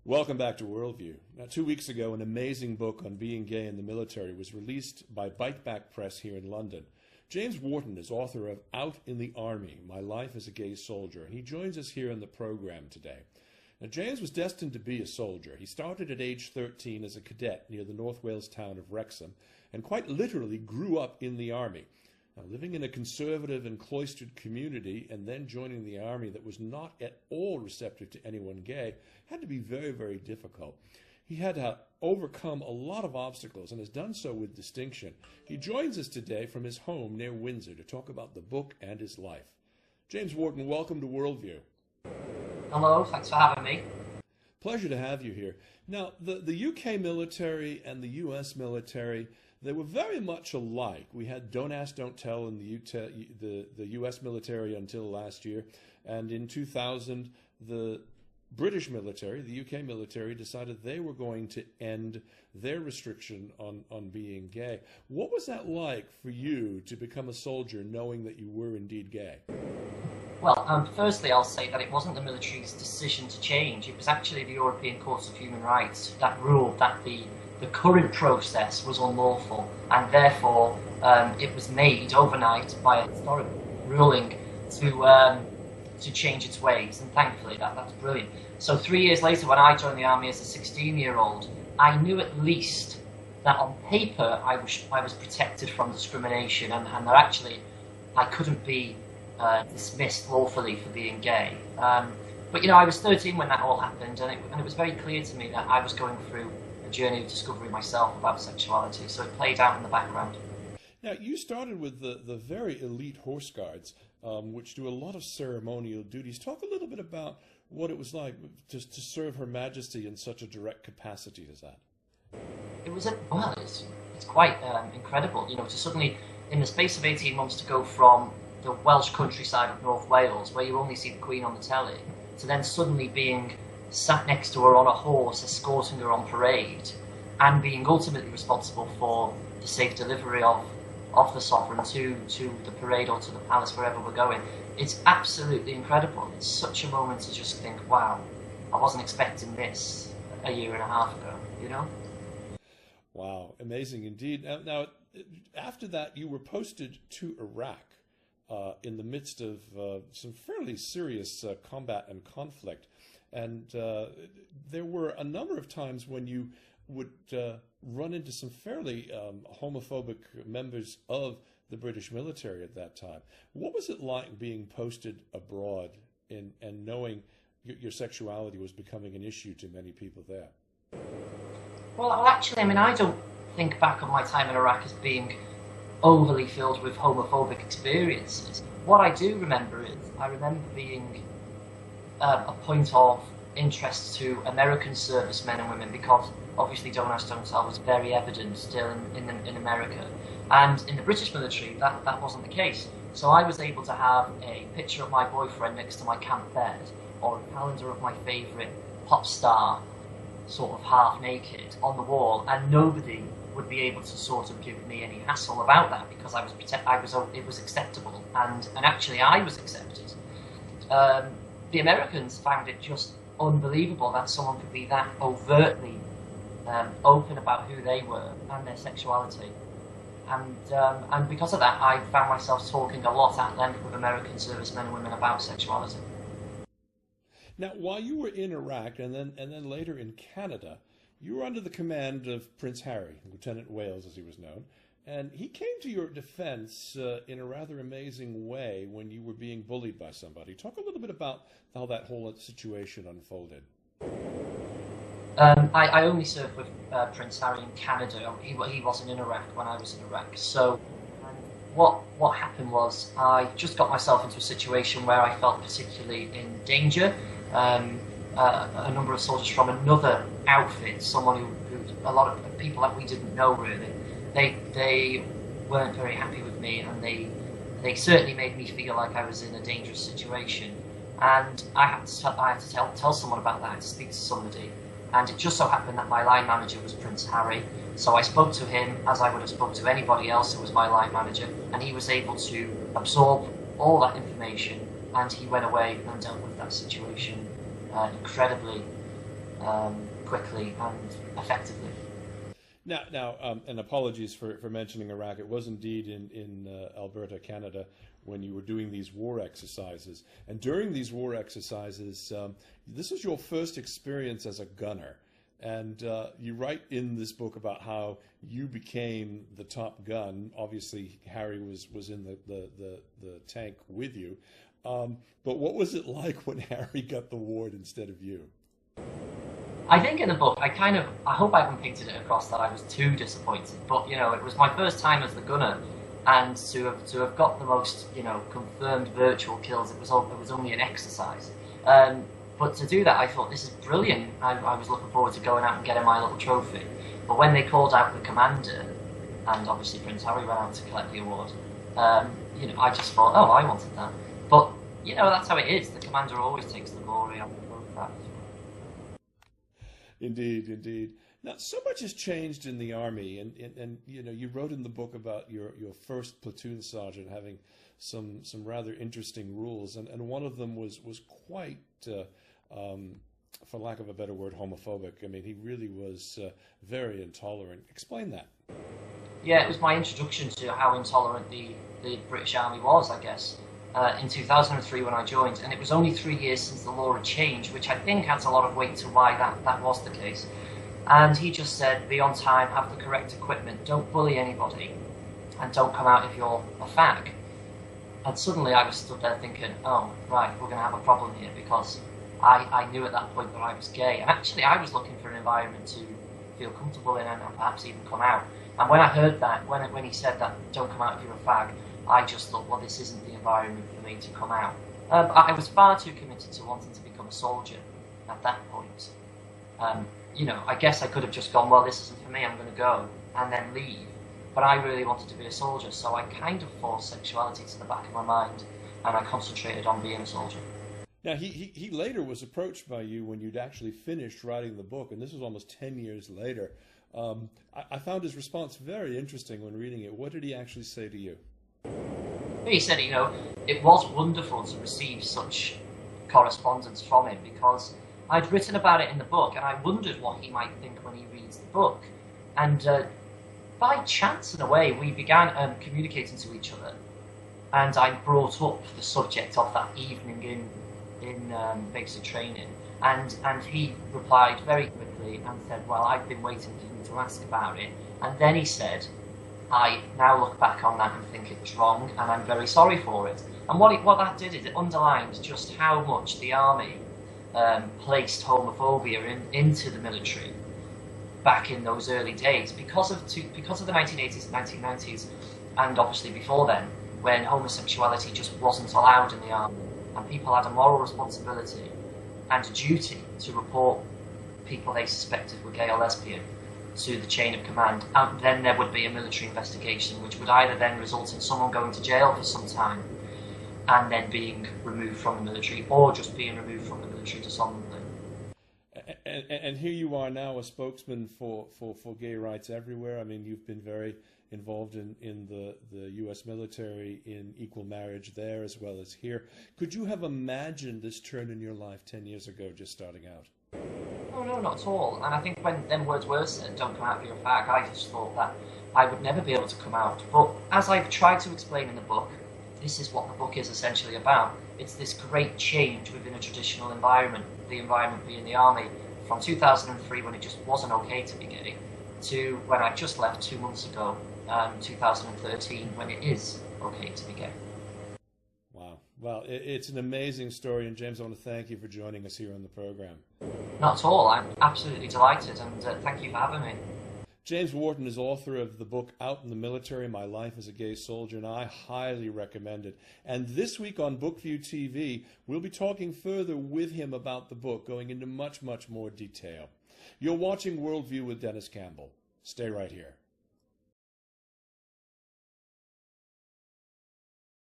Welcome back to Worldview. Now, 2 weeks ago, an amazing book on being gay in the military was released by Bite Back Press here in London. James Wharton is author of Out in the Army, My Life as a Gay Soldier, and he joins us here in the program today. Now, James was destined to be a soldier. He started at age 13 as a cadet near the North Wales town of Wrexham, and quite literally grew up in the Army. Now, living in a conservative and cloistered community and then joining the Army that was not at all receptive to anyone gay had to be very, very difficult. He had to overcome a lot of obstacles and has done so with distinction. He joins us today from his home near Windsor to talk about the book and his life. James Wharton, welcome to Worldview. Hello, thanks for having me. Pleasure to have you here. Now, the UK military and the US military, they were very much alike. We had Don't Ask, Don't Tell in the US military until last year. And in 2000, the British military, the UK military, decided they were going to end their restriction on being gay. What was that like for you to become a soldier knowing that you were indeed gay? Well, firstly, I'll say that it wasn't the military's decision to change. It was actually the European Court of Human Rights that ruled that the current process was unlawful, and therefore it was made overnight by a historic ruling to change its ways, and thankfully that's brilliant. So 3 years later, when I joined the Army as a 16-year-old, I knew at least that on paper I was protected from discrimination, and that actually I couldn't be dismissed lawfully for being gay. But you know, I was 13 when that all happened, and it was very clear to me that I was going through a journey of discovery myself about sexuality, so it played out in the background. Now, you started with the very elite Horse Guards, which do a lot of ceremonial duties. Talk a little bit about what it was like to serve Her Majesty in such a direct capacity as that. It's quite incredible, you know, to suddenly, in the space of 18 months, to go from the Welsh countryside of North Wales, where you only see the Queen on the telly, to then suddenly being sat next to her on a horse, escorting her on parade, and being ultimately responsible for the safe delivery of the sovereign to the parade or to the palace, wherever we're going. It's absolutely incredible. It's such a moment to just think, wow, I wasn't expecting this a year and a half ago, you know? Wow, amazing indeed. Now, after that, you were posted to Iraq in the midst of some fairly serious combat and conflict. And there were a number of times when you would run into some fairly homophobic members of the British military at that time. What was it like being posted abroad and knowing your sexuality was becoming an issue to many people there? Well, actually, I mean, I don't think back on my time in Iraq as being overly filled with homophobic experiences. What I do remember is, I remember being a point of interest to American servicemen and women, because obviously Don't Ask, Don't Tell was very evident still in America. And in the British military, that wasn't the case. So I was able to have a picture of my boyfriend next to my camp bed, or a calendar of my favourite pop star, sort of half naked, on the wall, and nobody would be able to sort of give me any hassle about that, because it was acceptable, and actually I was accepted. The Americans found it just unbelievable that someone could be that overtly open about who they were and their sexuality, and because of that, I found myself talking a lot at length with American servicemen and women about sexuality. Now, while you were in Iraq and then later in Canada, you were under the command of Prince Harry, Lieutenant Wales as he was known, and he came to your defense in a rather amazing way when you were being bullied by somebody. Talk a little bit about how that whole situation unfolded. I only served with Prince Harry in Canada. He wasn't in Iraq when I was in Iraq. So what happened was, I just got myself into a situation where I felt particularly in danger. A number of soldiers from another outfit, someone who a lot of people that we didn't know really, they weren't very happy with me, and they certainly made me feel like I was in a dangerous situation. And I had to tell someone about that, to speak to somebody. And it just so happened that my line manager was Prince Harry. So I spoke to him as I would have spoke to anybody else who was my line manager, and he was able to absorb all that information, and he went away and dealt with that situation incredibly quickly and effectively. Now, and apologies for mentioning Iraq. It was indeed in Alberta, Canada, when you were doing these war exercises. And during these war exercises, this was your first experience as a gunner. And you write in this book about how you became the top gun. Obviously, Harry was in the tank with you. But what was it like when Harry got the award instead of you? I think in the book, I hope I haven't painted it across that I was too disappointed. But, you know, it was my first time as the gunner, and to have got the most, you know, confirmed virtual kills, it was only an exercise. But to do that, I thought, this is brilliant. I was looking forward to going out and getting my little trophy. But when they called out the commander, and obviously Prince Harry went out to collect the award, you know, I just thought, oh, I wanted that. But, you know, that's how it is. The commander always takes the glory on that. Indeed, indeed. Now, so much has changed in the Army, and you know, you wrote in the book about your first platoon sergeant having some rather interesting rules, and one of them was quite, for lack of a better word, homophobic. I mean, he really was very intolerant. Explain that. Yeah, it was my introduction to how intolerant the British Army was, I guess. In 2003 when I joined, and it was only 3 years since the law had changed, which I think adds a lot of weight to why that was the case. And he just said, be on time, have the correct equipment, don't bully anybody, and don't come out if you're a fag. And suddenly I was stood there thinking, oh, right, we're going to have a problem here, because I knew at that point that I was gay. And actually I was looking for an environment to feel comfortable in and perhaps even come out. And when I heard that, when he said that, don't come out if you're a fag, I just thought, well, this isn't the environment for me to come out. I was far too committed to wanting to become a soldier at that point. You know, I guess I could have just gone, well, this isn't for me, I'm going to go, and then leave. But I really wanted to be a soldier, so I kind of forced sexuality to the back of my mind, and I concentrated on being a soldier. Now, he later was approached by you when you'd actually finished writing the book, and this was almost 10 years later. I found his response very interesting when reading it. What did he actually say to you? He said, you know, it was wonderful to receive such correspondence from him, because I'd written about it in the book, and I wondered what he might think when he reads the book. And by chance, in a way, we began communicating to each other, and I brought up the subject of that evening in basic training, and he replied very quickly and said, well, I've been waiting for you to ask about it. And then he said, I now look back on that and think it was wrong, and I'm very sorry for it. And what that did is it underlined just how much the Army placed homophobia into the military back in those early days, because of the 1980s and 1990s, and obviously before then, when homosexuality just wasn't allowed in the Army, and people had a moral responsibility and a duty to report people they suspected were gay or lesbian to the chain of command, and then there would be a military investigation, which would either then result in someone going to jail for some time and then being removed from the military, or just being removed from the military dishonorably. And here you are now, a spokesman for gay rights everywhere. I mean, you've been very involved in the U.S. military, in equal marriage there as well as here. Could you have imagined this turn in your life 10 years ago, just starting out? Oh, no, not at all. And I think when them words were said, don't come out for your fag, I just thought that I would never be able to come out. But as I've tried to explain in the book, this is what the book is essentially about. It's this great change within a traditional environment, the environment being the Army, from 2003, when it just wasn't okay to be gay, to when I just left 2 months ago, 2013, when it is okay to be gay. Wow. Well, it's an amazing story, and James, I want to thank you for joining us here on the program. Not at all. I'm absolutely delighted, and thank you for having me. James Wharton is author of the book Out in the Military, My Life as a Gay Soldier, and I highly recommend it. And this week on Bookview TV, we'll be talking further with him about the book, going into much, much more detail. You're watching Worldview with Denis Campbell. Stay right here.